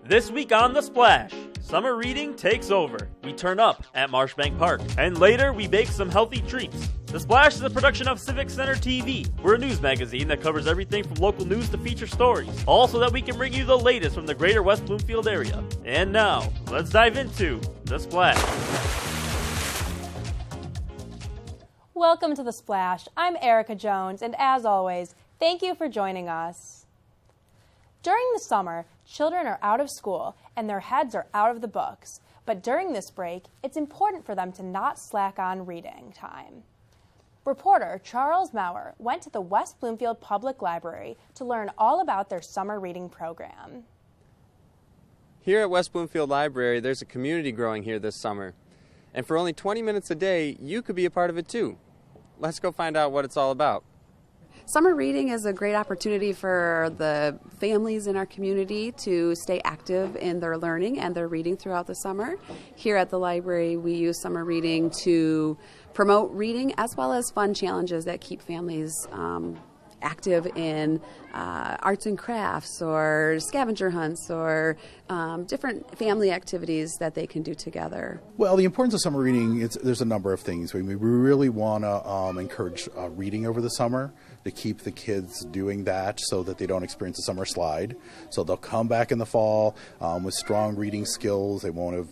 This week on The Splash, summer reading takes over. We turn up at Marshbank Park, and later we bake some healthy treats. The Splash is a production of Civic Center TV. We're a news magazine that covers everything from local news to feature stories, all so that we can bring you the latest from the greater West Bloomfield area. And now, let's dive into The Splash. Welcome to The Splash. I'm Erica Jones, and as always, thank you for joining us. During the summer, children are out of school and their heads are out of the books. But during this break, it's important for them to not slack on reading time. Reporter Charles Maurer went to the West Bloomfield Public Library to learn all about their summer reading program. Here at West Bloomfield Library, there's a community growing here this summer. And for only 20 minutes a day, you could be a part of it too. Let's go find out what it's all about. Summer reading is a great opportunity for the families in our community to stay active in their learning and their reading throughout the summer. Here at the library, we use summer reading to promote reading as well as fun challenges that keep families active in arts and crafts or scavenger hunts or different family activities that they can do together. Well, the importance of summer reading, there's a number of things. We really want to encourage reading over the summer to keep the kids doing that so that they don't experience a summer slide. So they'll come back in the fall with strong reading skills. They won't have,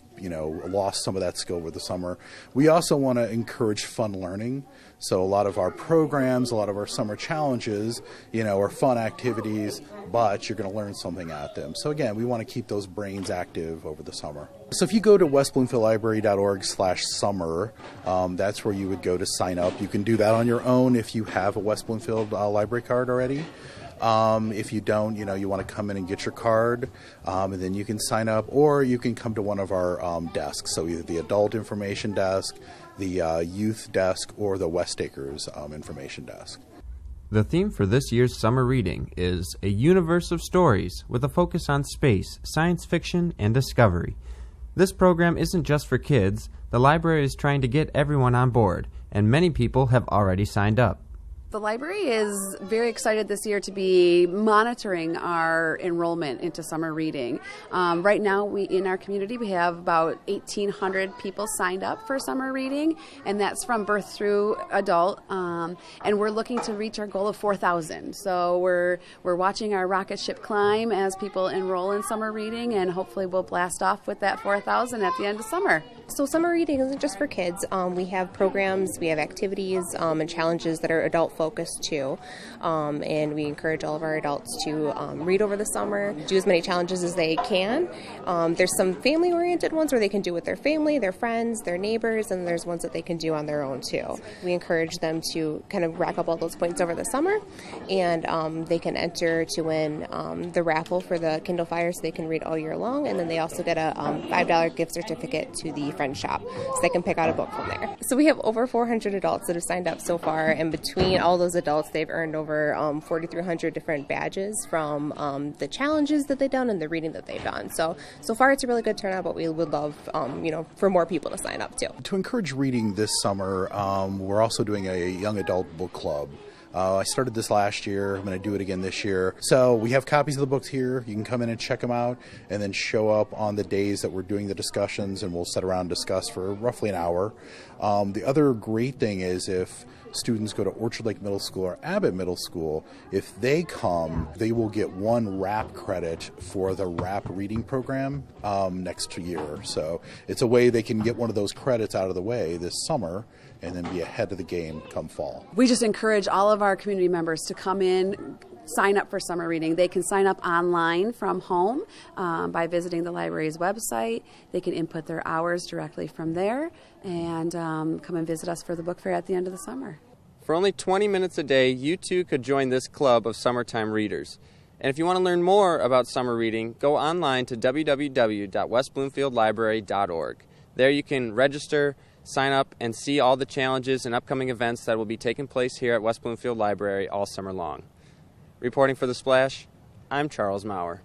lost some of that skill over the summer. We also want to encourage fun learning. So a lot of our programs, a lot of our summer challenges, are fun activities, but you're going to learn something at them. So again, we want to keep those brains active over the summer. So if you go to westbloomfieldlibrary.org/summer, that's where you would go to sign up. You can do that on your own if you have a West Bloomfield library card already. If you don't, you want to come in and get your card, and then you can sign up, or you can come to one of our desks. So either the adult information desk, the youth desk, or the West Acres information desk. The theme for this year's summer reading is A Universe of Stories with a focus on space, science fiction, and discovery. This program isn't just for kids. The library is trying to get everyone on board, and many people have already signed up. The library is very excited this year to be monitoring our enrollment into summer reading. Right now, in our community, we have about 1,800 people signed up for summer reading, and that's from birth through adult. And we're looking to reach our goal of 4,000. So we're watching our rocket ship climb as people enroll in summer reading, and hopefully we'll blast off with that 4,000 at the end of summer. So summer reading isn't just for kids. We have programs, we have activities and challenges that are adult-focused too. And we encourage all of our adults to read over the summer, do as many challenges as they can. There's some family-oriented ones where they can do with their family, their friends, their neighbors, and there's ones that they can do on their own too. We encourage them to kind of rack up all those points over the summer, and they can enter to win the raffle for the Kindle Fire so they can read all year long, and then they also get a $5 gift certificate to the Friend Shop so they can pick out a book from there. So we have over 400 adults that have signed up so far, and between all those adults they've earned over 4,300 different badges from the challenges that they've done and the reading that they've done. So far it's a really good turnout, but we would love for more people to sign up too. To encourage reading this summer, we're also doing a young adult book club. I started this last year. I'm going to do it again this year. So we have copies of the books here. You can come in and check them out and then show up on the days that we're doing the discussions, and we'll sit around and discuss for roughly an hour. The other great thing is if students go to Orchard Lake Middle School or Abbott Middle School, if they come, they will get one RAP credit for the RAP reading program next year. So it's a way they can get one of those credits out of the way this summer and then be ahead of the game come fall. We just encourage all of our community members to come in, sign up for summer reading. They can sign up online from home by visiting the library's website. They can input their hours directly from there and come and visit us for the book fair at the end of the summer. For only 20 minutes a day, you too could join this club of summertime readers. And if you want to learn more about summer reading, go online to www.westbloomfieldlibrary.org. There you can register, sign up, and see all the challenges and upcoming events that will be taking place here at West Bloomfield Library all summer long. Reporting for The Splash, I'm Charles Maurer.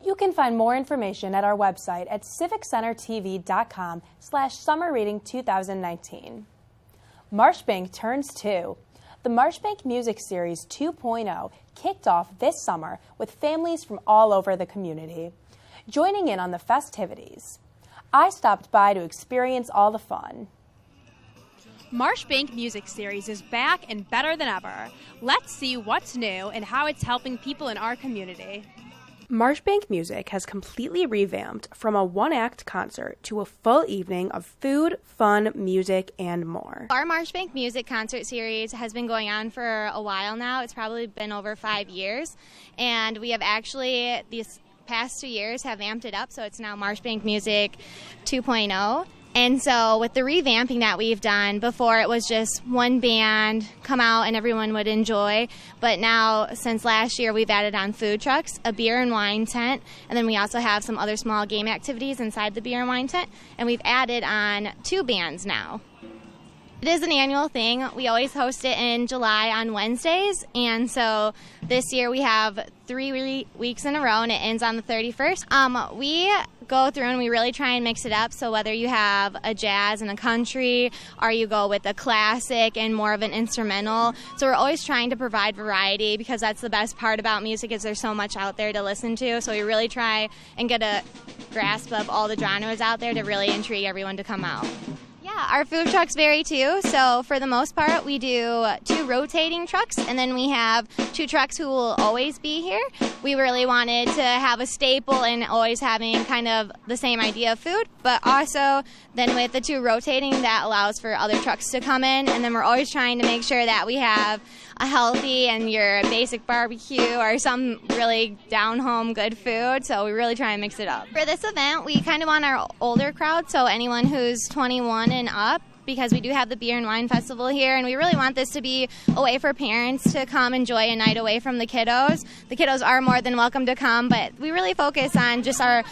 You can find more information at our website at civiccentertv.com/summerreading2019. Marshbank turns 2. The Marshbank Music Series 2.0 kicked off this summer with families from all over the community, joining in on the festivities. I stopped by to experience all the fun. Marshbank Music Series is back and better than ever. Let's see what's new and how it's helping people in our community. Marshbank Music has completely revamped from a one-act concert to a full evening of food, fun, music, and more. Our Marshbank Music Concert Series has been going on for a while now. It's probably been over 5 years, and we have actually, these past 2 years, have amped it up, so it's now Marshbank Music 2.0. And so with the revamping that we've done, before it was just one band come out and everyone would enjoy. But now, since last year, we've added on food trucks, a beer and wine tent, and then we also have some other small game activities inside the beer and wine tent. And we've added on 2 bands now. It is an annual thing. We always host it in July on Wednesdays. And so this year we have 3 weeks in a row, and it ends on the 31st. We go through and we really try and mix it up. So whether you have a jazz and a country, or you go with a classic and more of an instrumental. So we're always trying to provide variety, because that's the best part about music, is there's so much out there to listen to. So we really try and get a grasp of all the genres out there to really intrigue everyone to come out. Yeah, our food trucks vary too. So for the most part, we do 2 rotating trucks, and then we have 2 trucks who will always be here. We really wanted to have a staple and always having kind of the same idea of food, but also then with the 2 rotating, that allows for other trucks to come in, and then we're always trying to make sure that we have a healthy and your basic barbecue or some really down-home good food, so we really try and mix it up. For this event, we kind of want our older crowd, so anyone who's 21 and up, because we do have the Beer and Wine Festival here, and we really want this to be a way for parents to come enjoy a night away from the kiddos. The kiddos are more than welcome to come, but we really focus on just our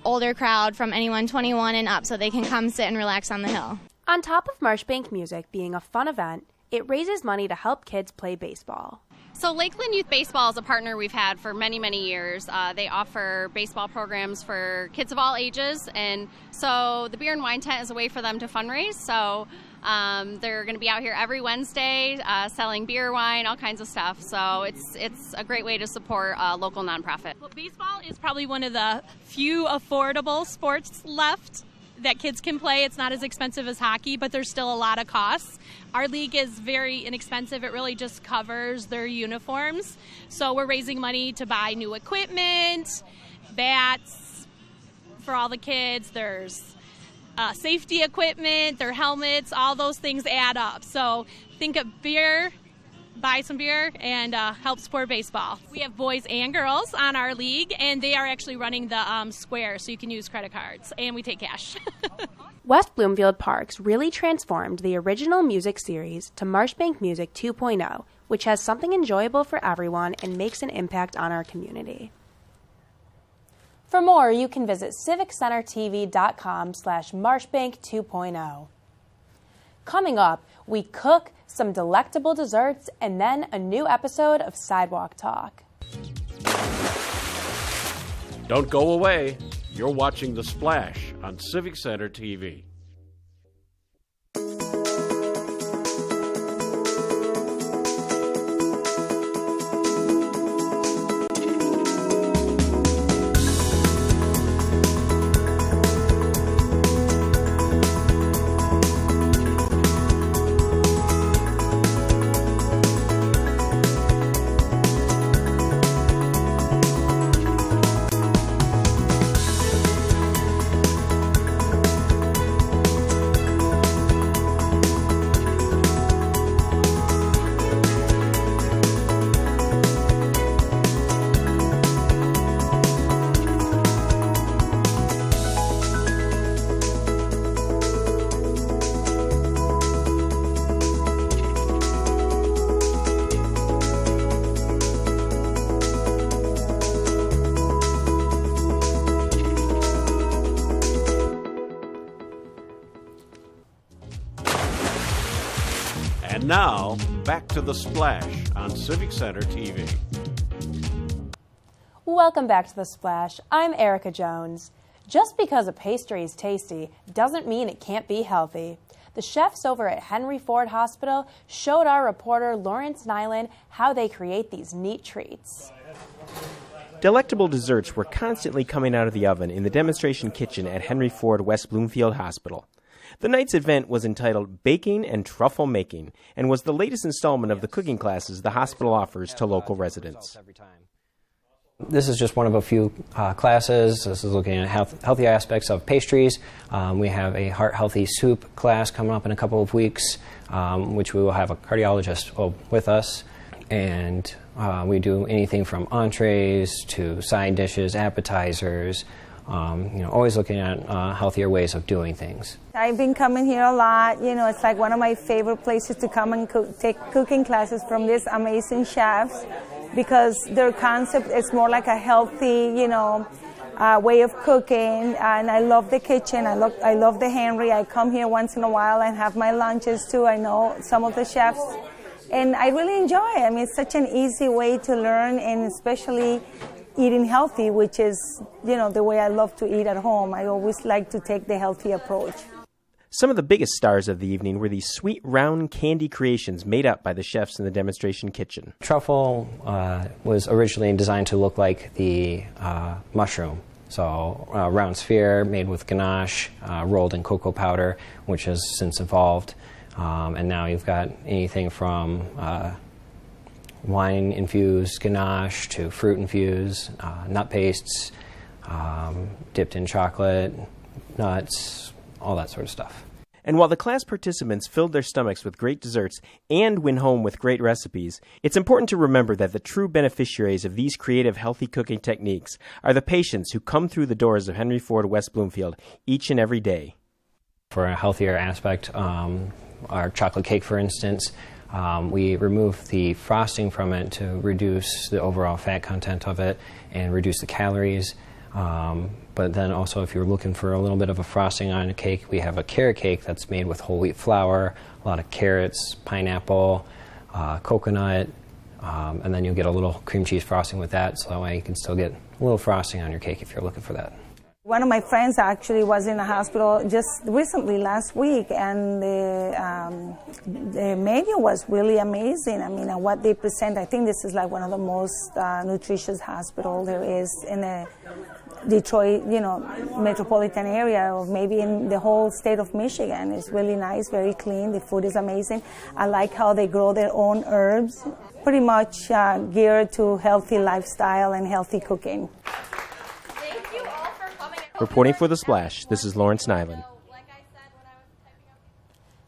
older crowd from anyone 21 and up, so they can come sit and relax on the hill. On top of Marshbank Music being a fun event, it raises money to help kids play baseball. So Lakeland Youth Baseball is a partner we've had for many, many years. They offer baseball programs for kids of all ages, and so the Beer and Wine Tent is a way for them to fundraise. So they're going to be out here every Wednesday selling beer, wine, all kinds of stuff. So it's a great way to support a local nonprofit. Well, baseball is probably one of the few affordable sports left that kids can play. It's not as expensive as hockey, but there's still a lot of costs. Our league is very inexpensive. It really just covers their uniforms. So we're raising money to buy new equipment, bats for all the kids. There's safety equipment, their helmets, all those things add up. So think of beer, buy some beer, and help support baseball. We have boys and girls on our league, and they are actually running the square, so you can use credit cards, and we take cash. West Bloomfield Parks really transformed the original music series to Marshbank Music 2.0, which has something enjoyable for everyone and makes an impact on our community. For more, you can visit civiccentertv.com/Marshbank 2.0. Coming up, we cook some delectable desserts and then a new episode of Sidewalk Talk. Don't go away. You're watching The Splash on Civic Center TV. And now, back to The Splash on Civic Center TV. Welcome back to The Splash. I'm Erica Jones. Just because a pastry is tasty doesn't mean it can't be healthy. The chefs over at Henry Ford Hospital showed our reporter Lawrence Nyland how they create these neat treats. Delectable desserts were constantly coming out of the oven in the demonstration kitchen at Henry Ford West Bloomfield Hospital. The night's event was entitled Baking and Truffle Making and was the latest installment of the cooking classes the hospital offers to local residents. This is just one of a few classes. This is looking at healthy aspects of pastries. We have a heart-healthy soup class coming up in a couple of weeks, which we will have a cardiologist with us. And we do anything from entrees to side dishes, appetizers, always looking at healthier ways of doing things. I've been coming here a lot. It's like one of my favorite places to come and take cooking classes from these amazing chefs, because their concept is more like a healthy, way of cooking. And I love the kitchen. I love the Henry. I come here once in a while and have my lunches too. I know some of the chefs, and I really enjoy it. I mean, it's such an easy way to learn, and especially eating healthy, which is, the way I love to eat at home. I always like to take the healthy approach. Some of the biggest stars of the evening were these sweet round candy creations made up by the chefs in the demonstration kitchen. Truffle was originally designed to look like the mushroom. So a round sphere made with ganache, rolled in cocoa powder, which has since evolved. And now you've got anything from wine-infused ganache to fruit-infused nut pastes, dipped in chocolate, nuts, all that sort of stuff. And while the class participants filled their stomachs with great desserts and went home with great recipes, it's important to remember that the true beneficiaries of these creative, healthy cooking techniques are the patients who come through the doors of Henry Ford West Bloomfield each and every day. For a healthier aspect, our chocolate cake, for instance, we remove the frosting from it to reduce the overall fat content of it and reduce the calories. But then also, if you're looking for a little bit of a frosting on a cake, we have a carrot cake that's made with whole wheat flour, a lot of carrots, pineapple, coconut, and then you'll get a little cream cheese frosting with that, so that way you can still get a little frosting on your cake if you're looking for that. One of my friends actually was in a hospital just recently, last week, and the menu was really amazing. I mean, what they present, I think this is like one of the most nutritious hospitals there is in the Detroit, metropolitan area, or maybe in the whole state of Michigan. It's really nice, very clean. The food is amazing. I like how they grow their own herbs, pretty much geared to healthy lifestyle and healthy cooking. Reporting for The Splash, this is Lawrence Nyland.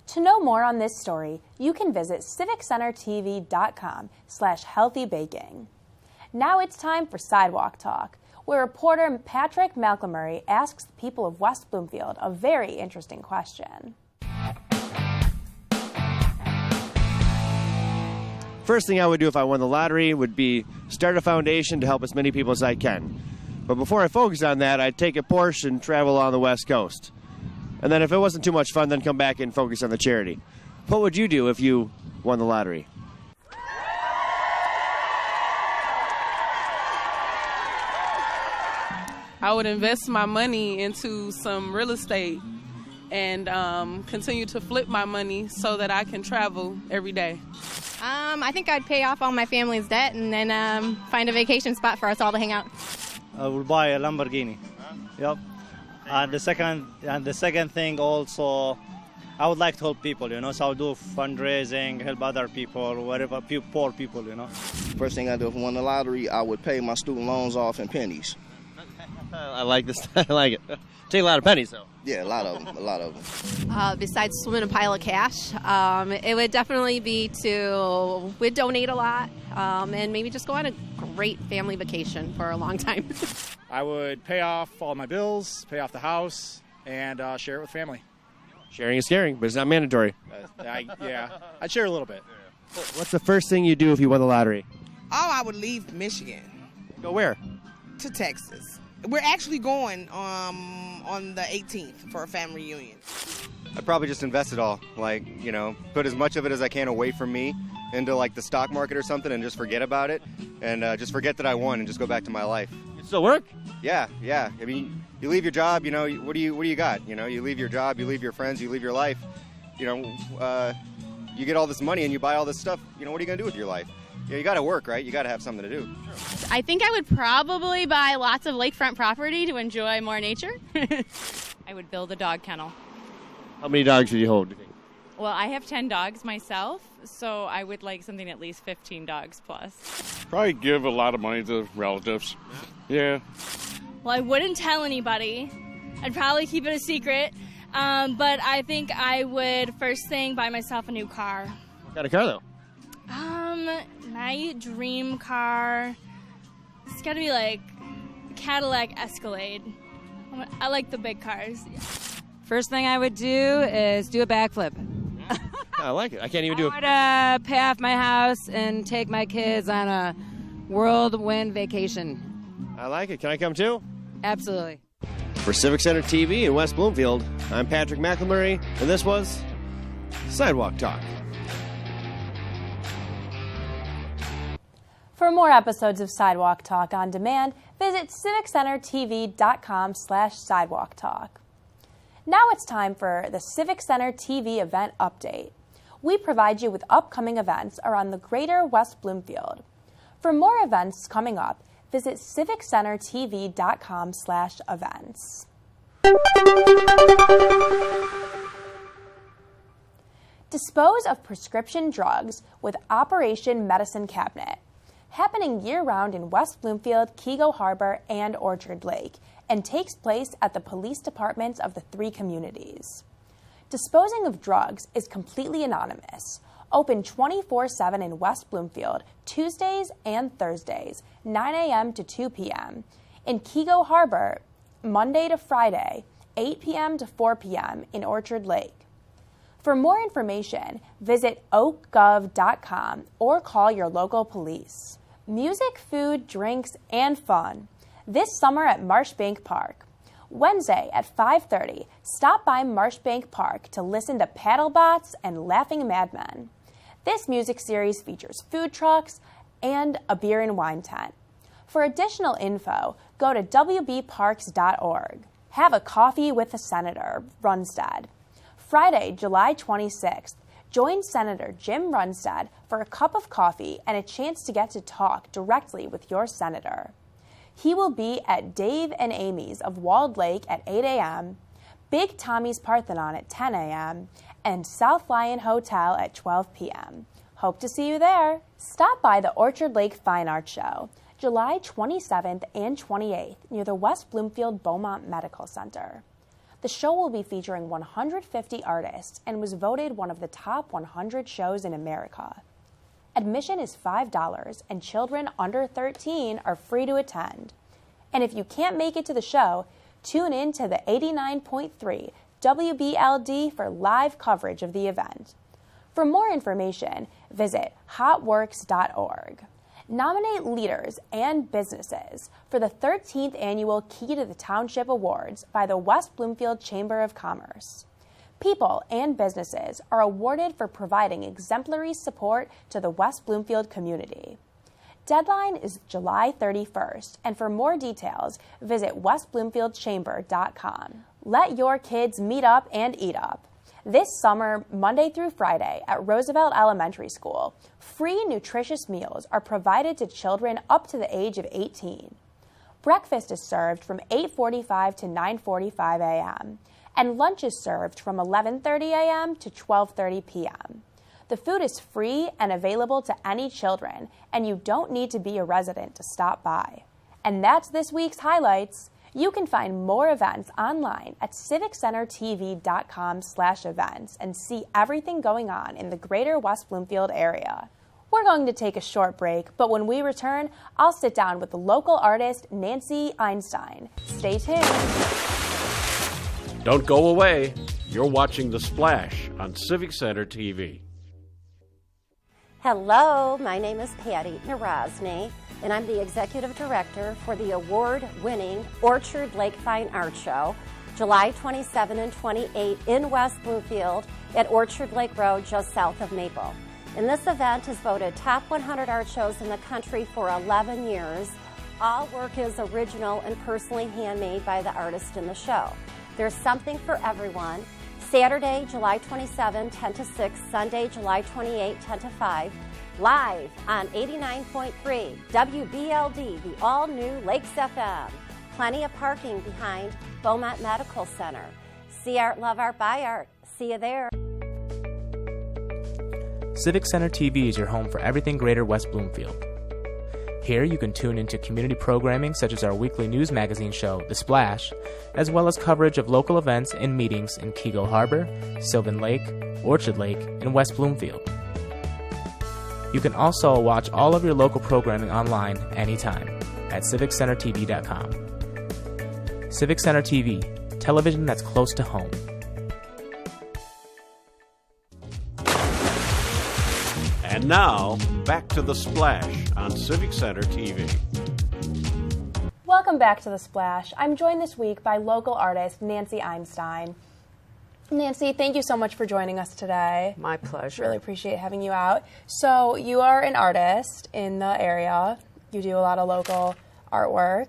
To know more on this story, you can visit civiccentertv.com/healthybaking. Now it's time for Sidewalk Talk, where reporter Patrick McElmurray asks the people of West Bloomfield a very interesting question. First thing I would do if I won the lottery would be start a foundation to help as many people as I can. But before I focus on that, I'd take a Porsche and travel along the West Coast. And then if it wasn't too much fun, then come back and focus on the charity. What would you do if you won the lottery? I would invest my money into some real estate and continue to flip my money so that I can travel every day. I think I'd pay off all my family's debt and then find a vacation spot for us all to hang out. I will buy a Lamborghini. Yep. And the second thing also, I would like to help people, so I'll do fundraising, help other people, whatever, poor people, First thing I do if I won the lottery, I would pay my student loans off in pennies. I like this. I like it. Take a lot of pennies, though. Yeah, a lot of them. Besides swimming a pile of cash, it would definitely be we'd donate a lot and maybe just go on a great family vacation for a long time. I would pay off all my bills, pay off the house, and share it with family. Sharing is caring, but it's not mandatory. I'd share a little bit. What's the first thing you do if you won the lottery? Oh, I would leave Michigan. Go where? To Texas. We're actually going on the 18th for a family reunion. I'd probably just invest it all, put as much of it as I can away from me into the stock market or something and just forget about it and just forget that I won and just go back to my life. You still work? Yeah. I mean, you leave your job, what do you got? You leave your job, you leave your friends, you leave your life, you get all this money and you buy all this stuff. What are you going to do with your life? You got to work, right? You got to have something to do. I think I would probably buy lots of lakefront property to enjoy more nature. I would build a dog kennel. How many dogs would you hold, do you think? Well, I have 10 dogs myself, so I would like something at least 15 dogs plus. Probably give a lot of money to relatives. Yeah. Well, I wouldn't tell anybody. I'd probably keep it a secret. But I think I would first thing buy myself a new car. What kind of car, though? My dream car. It's got to be like a Cadillac Escalade. I like the big cars. First thing I would do is do a backflip. I like it. I can't even do it. I would pay off my house and take my kids on a whirlwind vacation. I like it. Can I come too? Absolutely. For Civic Center TV in West Bloomfield, I'm Patrick McElmurray, and this was Sidewalk Talk. For more episodes of Sidewalk Talk on demand, visit civiccentertv.com/sidewalk talk. Now it's time for the Civic Center TV event update. We provide you with upcoming events around the greater West Bloomfield. For more events coming up, visit civiccentertv.com/events. Dispose of prescription drugs with Operation Medicine Cabinet, happening year-round in West Bloomfield, Keego Harbor, and Orchard Lake, and takes place at the police departments of the 3 communities. Disposing of drugs is completely anonymous, open 24/7 in West Bloomfield, Tuesdays and Thursdays, 9 a.m. to 2 p.m. In Keego Harbor, Monday to Friday, 8 p.m. to 4 p.m. in Orchard Lake. For more information, visit oakgov.com or call your local police. Music, food, drinks, and fun this summer at Marshbank Park. Wednesday at 5:30, stop by Marshbank Park to listen to Paddlebots and Laughing Madmen. This music series features food trucks and a beer and wine tent. For additional info, go to wbparks.org. Have a coffee with the Senator, Runstad. Friday, July 26th, join Senator Jim Runstad for a cup of coffee and a chance to get to talk directly with your senator. He will be at Dave and Amy's of Walled Lake at 8 a.m., Big Tommy's Parthenon at 10 a.m., and South Lion Hotel at 12 p.m. Hope to see you there. Stop by the Orchard Lake Fine Art Show, July 27th and 28th, near the West Bloomfield Beaumont Medical Center. The show will be featuring 150 artists and was voted one of the top 100 shows in America. Admission is $5 and children under 13 are free to attend. And if you can't make it to the show, tune in to the 89.3 WBLD for live coverage of the event. For more information, visit hotworks.org. Nominate leaders and businesses for the 13th Annual Key to the Township Awards by the West Bloomfield Chamber of Commerce. People and businesses are awarded for providing exemplary support to the West Bloomfield community. Deadline is July 31st, and for more details, visit westbloomfieldchamber.com. Let your kids meet up and eat up. This summer, Monday through Friday, at Roosevelt Elementary School, free nutritious meals are provided to children up to the age of 18. Breakfast is served from 8:45 to 9:45 a.m., and lunch is served from 11:30 a.m. to 12:30 p.m. The food is free and available to any children, and you don't need to be a resident to stop by. And that's this week's highlights. You can find more events online at civiccentertv.com/events and see everything going on in the greater West Bloomfield area. We're going to take a short break, but when we return, I'll sit down with the local artist Nanci Einstein. Stay tuned. Don't go away. You're watching The Splash on Civic Center TV. Hello, my name is Patty Narozny, and I'm the Executive Director for the award-winning Orchard Lake Fine Art Show, July 27 and 28 in West Bloomfield at Orchard Lake Road, just south of Maple. And this event is voted top 100 art shows in the country for 11 years. All work is original and personally handmade by the artist in the show. There's something for everyone. Saturday, July 27, 10 to 6, Sunday, July 28, 10 to 5, live on 89.3 WBLD, the all-new Lakes FM. Plenty of parking behind Beaumont Medical Center. See art, love art, buy art. See you there. Civic Center TV is your home for everything Greater West Bloomfield. Here you can tune into community programming such as our weekly news magazine show, The Splash, as well as coverage of local events and meetings in Keego Harbor, Sylvan Lake, Orchard Lake, and West Bloomfield. You can also watch all of your local programming online anytime at civiccentertv.com. Civic Center TV, television that's close to home. And now, back to The Splash on Civic Center TV. Welcome back to The Splash. I'm joined this week by local artist Nanci Einstein. Nanci, thank you so much for joining us today. My pleasure. Really appreciate having you out. So you are an artist in the area. You do a lot of local artwork.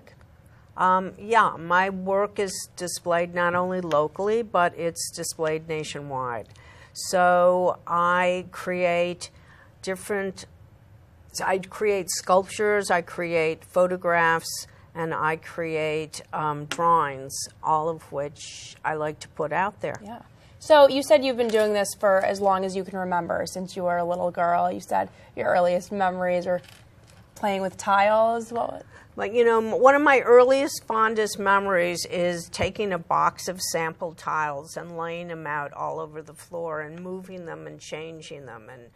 Yeah, my work is displayed not only locally, but it's displayed nationwide. So I create sculptures, I create photographs, and I create drawings, all of which I like to put out there. Yeah. So you said you've been doing this for as long as you can remember, since you were a little girl. You said your earliest memories were playing with tiles. But you know, one of my earliest, fondest memories is taking a box of sample tiles and laying them out all over the floor and moving them and changing them and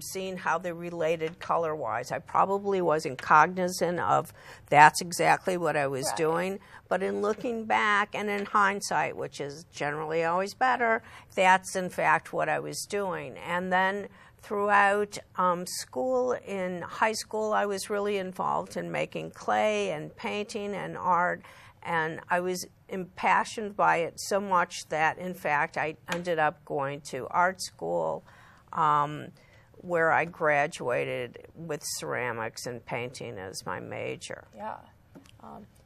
seeing how they related color-wise. I probably wasn't cognizant of that's exactly what I was doing, but in looking back and in hindsight, which is generally always better, that's in fact what I was doing. And then throughout school, in high school, I was really involved in making clay and painting and art, and I was impassioned by it so much that, in fact, I ended up going to art school, where I graduated with ceramics and painting as my major. Yeah,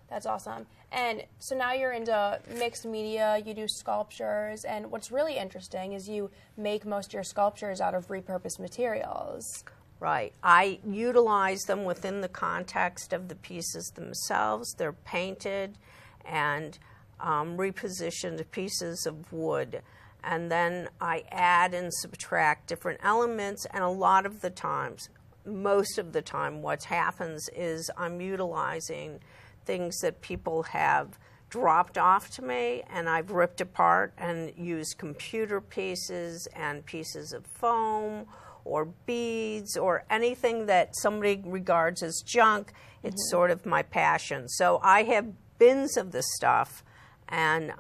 that's awesome. And so now you're into mixed media, you do sculptures, and what's really interesting is you make most of your sculptures out of repurposed materials. Right. I utilize them within the context of the pieces themselves. They're painted and repositioned pieces of wood. And then I add and subtract different elements, and a lot of the times, most of the time, what happens is I'm utilizing things that people have dropped off to me, and I've ripped apart and used computer pieces and pieces of foam or beads or anything that somebody regards as junk. It's sort of my passion. So I have bins of this stuff, and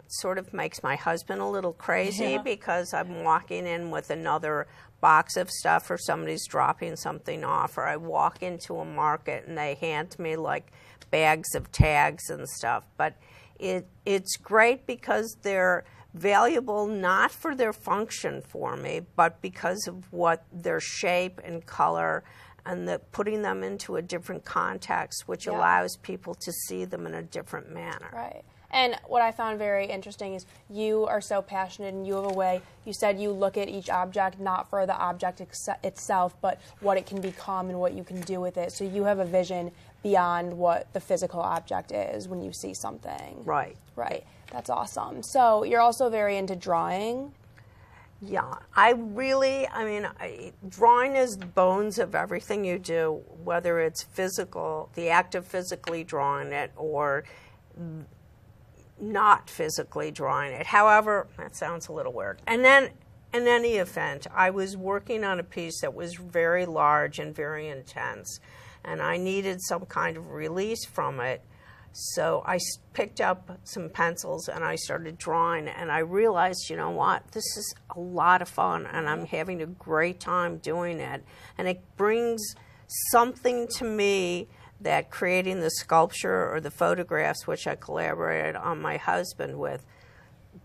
sort of makes my husband a little crazy because I'm walking in with another box of stuff, or somebody's dropping something off, or I walk into a market and they hand me like bags of tags and stuff. But it's great because they're valuable not for their function for me, but because of what their shape and color and putting them into a different context, which allows people to see them in a different manner. Right. And what I found very interesting is you are so passionate, and you have a way, you said you look at each object not for the object itself, but what it can become and what you can do with it. So you have a vision beyond what the physical object is when you see something. Right. Right. That's awesome. So you're also very into drawing. Yeah, drawing is the bones of everything you do, whether it's physical, the act of physically drawing it, or not physically drawing it. However, that sounds a little weird. And then, in any event, I was working on a piece that was very large and very intense, and I needed some kind of release from it. So I picked up some pencils and I started drawing, and I realized, you know what, this is a lot of fun, and I'm having a great time doing it. And it brings something to me that creating the sculpture or the photographs, which I collaborated on my husband with,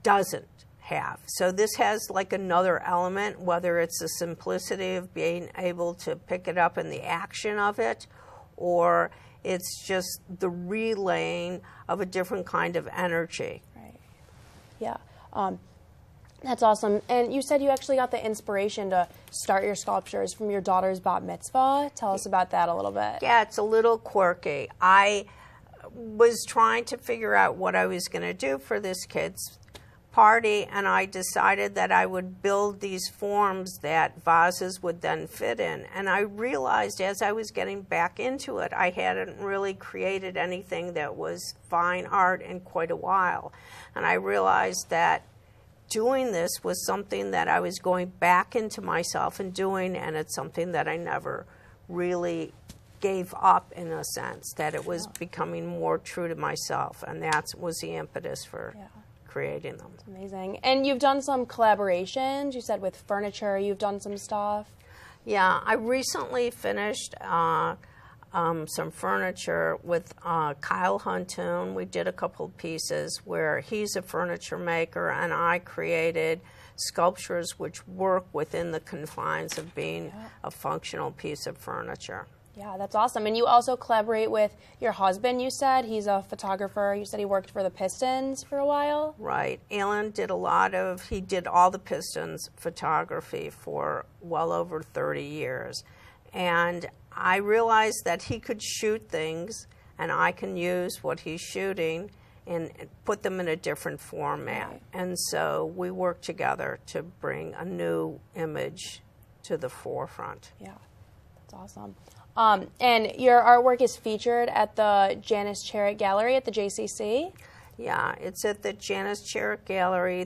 doesn't have. So this has like another element, whether it's the simplicity of being able to pick it up in the action of it, or it's just the relaying of a different kind of energy. Right. Yeah. That's awesome. And you said you actually got the inspiration to start your sculptures from your daughter's bat mitzvah. Tell us about that a little bit. Yeah, it's a little quirky. I was trying to figure out what I was going to do for this kid's party, and I decided that I would build these forms that vases would then fit in. And I realized as I was getting back into it, I hadn't really created anything that was fine art in quite a while. And I realized that doing this was something that I was going back into myself and doing, and it's something that I never really gave up, in a sense, that it was becoming more true to myself, and that was the impetus for creating them. That's amazing. And you've done some collaborations, you said with furniture, you've done some stuff. Yeah, I recently finished some furniture with Kyle Huntoon. We did a couple pieces where he's a furniture maker and I created sculptures which work within the confines of being a functional piece of furniture. Yeah, that's awesome. And you also collaborate with your husband, you said. He's a photographer. You said he worked for the Pistons for a while. Right. Alan did he did all the Pistons photography for well over 30 years. And I realized that he could shoot things and I can use what he's shooting and put them in a different format. Right. And so we worked together to bring a new image to the forefront. Yeah, that's awesome. And your artwork is featured at the Janice Cherritt Gallery at the JCC? Yeah, it's at the Janice Cherritt Gallery.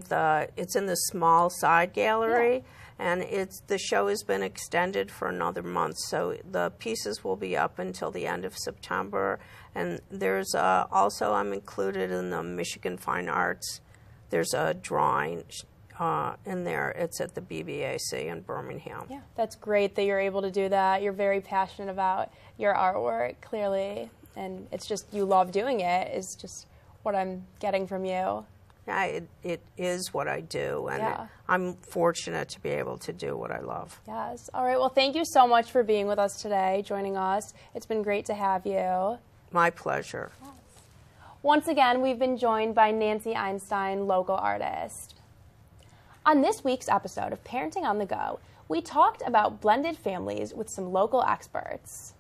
It's in the small side gallery, and the show has been extended for another month. So the pieces will be up until the end of September. And there's also, I'm included in the Michigan Fine Arts. There's a drawing in there. It's at the BBAC in Birmingham. Yeah, that's great that you're able to do that. You're very passionate about your artwork, clearly, and it's just you love doing it is just what I'm getting from you. Yeah, it is what I do, and I'm fortunate to be able to do what I love. Yes. All right, well, thank you so much for being with us today, joining us. It's been great to have you. My pleasure. Yes. Once again, we've been joined by Nanci Einstein, local artist. On this week's episode of Parenting on the Go, we talked about blended families with some local experts.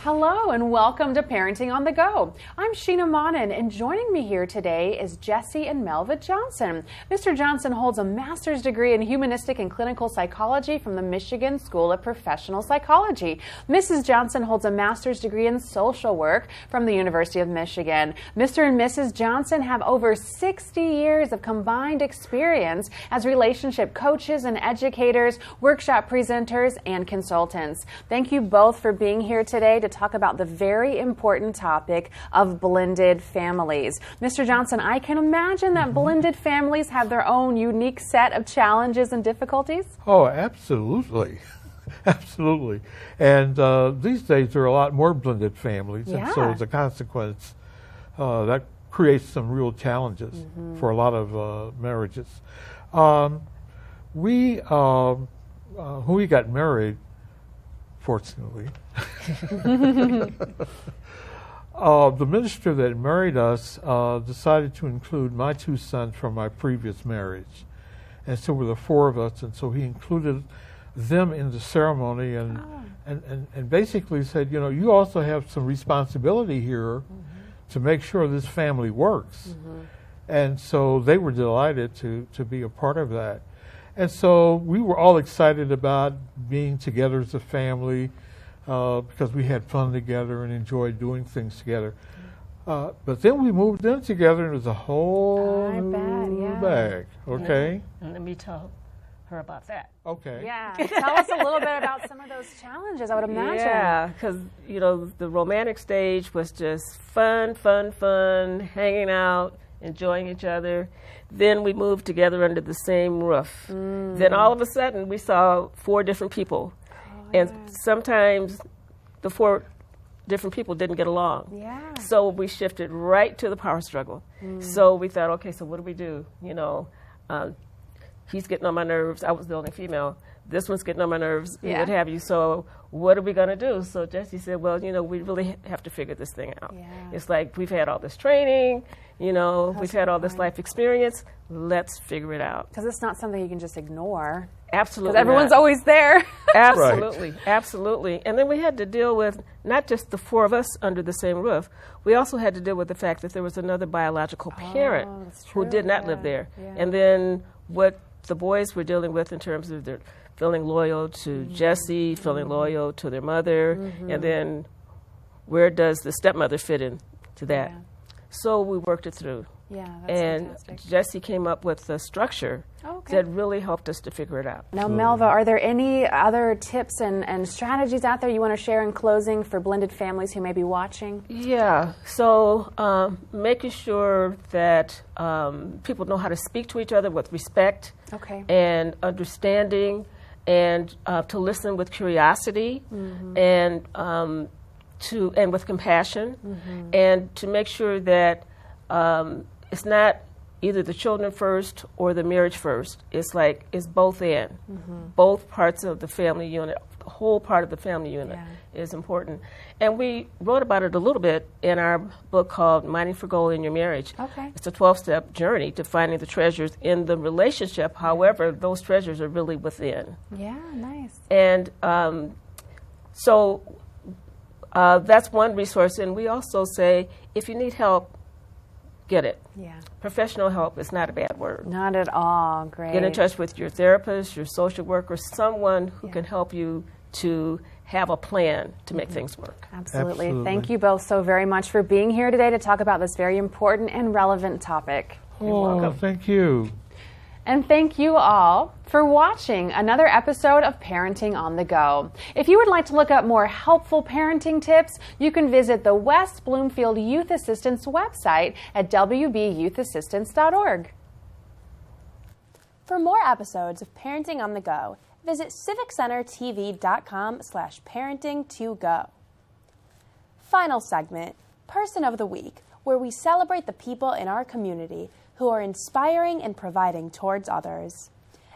Hello and welcome to Parenting on the Go. I'm Sheena Monin, and joining me here today is Jesse and Melva Johnson. Mr. Johnson holds a master's degree in humanistic and clinical psychology from the Michigan School of Professional Psychology. Mrs. Johnson holds a master's degree in social work from the University of Michigan. Mr. and Mrs. Johnson have over 60 years of combined experience as relationship coaches and educators, workshop presenters, and consultants. Thank you both for being here today to talk about the very important topic of blended families. Mr. Johnson, I can imagine that blended families have their own unique set of challenges and difficulties. Oh, absolutely. Absolutely. And these days there are a lot more blended families, and so as a consequence, that creates some real challenges for a lot of marriages. When we got married, fortunately, the minister that married us decided to include my two sons from my previous marriage. And so were the four of us, and so he included them in the ceremony and basically said, you know, you also have some responsibility here to make sure this family works. And so they were delighted to be a part of that. And so we were all excited about being together as a family because we had fun together and enjoyed doing things together. But then we moved in together and it was a whole new bag, okay? And let me tell her about that. Okay. Yeah, tell us a little bit about some of those challenges, I would imagine. Yeah, because, you know, the romantic stage was just fun, hanging out, enjoying each other. Then we moved together under the same roof. Then all of a sudden we saw four different people. And sometimes the four different people didn't get along. So we shifted right to the power struggle. So we thought, okay, so what do we do? You know, he's getting on my nerves. I was the only female. This one's getting on my nerves, and Yeah. what have you. So what are we going to do? So Jesse said, well, we really have to figure this thing out. Yeah. It's like we've had all this training, we've had all this life experience. Let's figure it out. Because it's not something you can just ignore. Absolutely. Because everyone's not. always there. Absolutely, absolutely. And then we had to deal with not just the four of us under the same roof. We also had to deal with the fact that there was another biological parent who did not live there. Yeah. And then what the boys were dealing with in terms of their feeling loyal to Jesse, feeling loyal to their mother, and then where does the stepmother fit in to that? Yeah. So we worked it through. Yeah, that's and fantastic. Jesse came up with a structure that really helped us to figure it out. Now, Melva, are there any other tips and strategies out there you want to share in closing for blended families who may be watching? Yeah, so making sure that people know how to speak to each other with respect and understanding, and to listen with curiosity and with compassion, and to make sure that it's not either the children first or the marriage first. It's like it's both in. Both parts of the family unit, the whole part of the family unit is important. And we wrote about it a little bit in our book called Mining for Gold in Your Marriage. Okay. It's a 12-step journey to finding the treasures in the relationship. However, those treasures are really within. Yeah, nice. And so that's one resource. And we also say, if you need help, get it. Yeah. Professional help is not a bad word. Not at all. Great. Get in touch with your therapist, your social worker, someone who can help you to have a plan to make things work. Absolutely. Thank you both so very much for being here today to talk about this very important and relevant topic. You're welcome. Thank you. And thank you all for watching another episode of Parenting on the Go. If you would like to look up more helpful parenting tips, you can visit the West Bloomfield Youth Assistance website at wbyouthassistance.org. For more episodes of Parenting on the Go, visit civiccentertv.com/parenting2go. Final segment, Person of the Week, where we celebrate the people in our community who are inspiring and providing towards others.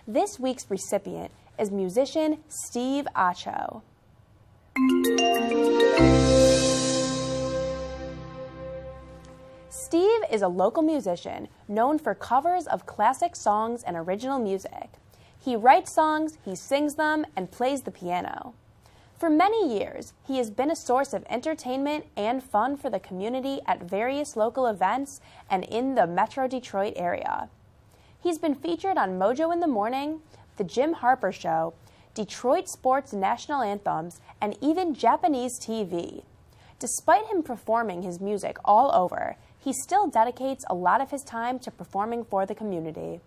This week's recipient is musician Steve Acho. Steve is a local musician known for covers of classic songs and original music. He writes songs, he sings them, and plays the piano. For many years, he has been a source of entertainment and fun for the community at various local events and in the Metro Detroit area. He's been featured on Mojo in the Morning, The Jim Harper Show, Detroit Sports National Anthems, and even Japanese TV. Despite him performing his music all over, he still dedicates a lot of his time to performing for the community.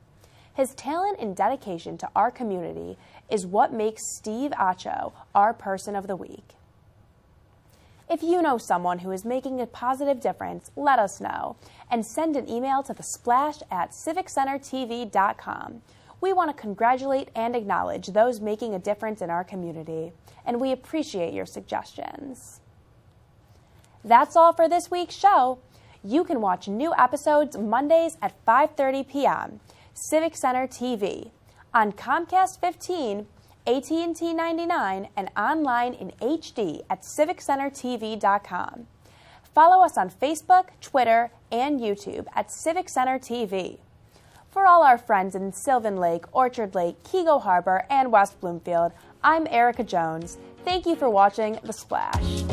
His talent and dedication to our community is what makes Steve Acho our Person of the Week. If you know someone who is making a positive difference, let us know and send an email to thesplash@civiccentertv.com. We want to congratulate and acknowledge those making a difference in our community, and we appreciate your suggestions. That's all for this week's show. You can watch new episodes Mondays at 5:30 p.m. Civic Center TV, on Comcast 15, AT&T 99, and online in HD at civiccentertv.com. Follow us on Facebook, Twitter, and YouTube at Civic Center TV. For all our friends in Sylvan Lake, Orchard Lake, Kego Harbor, and West Bloomfield, I'm Erica Jones. Thank you for watching The Splash.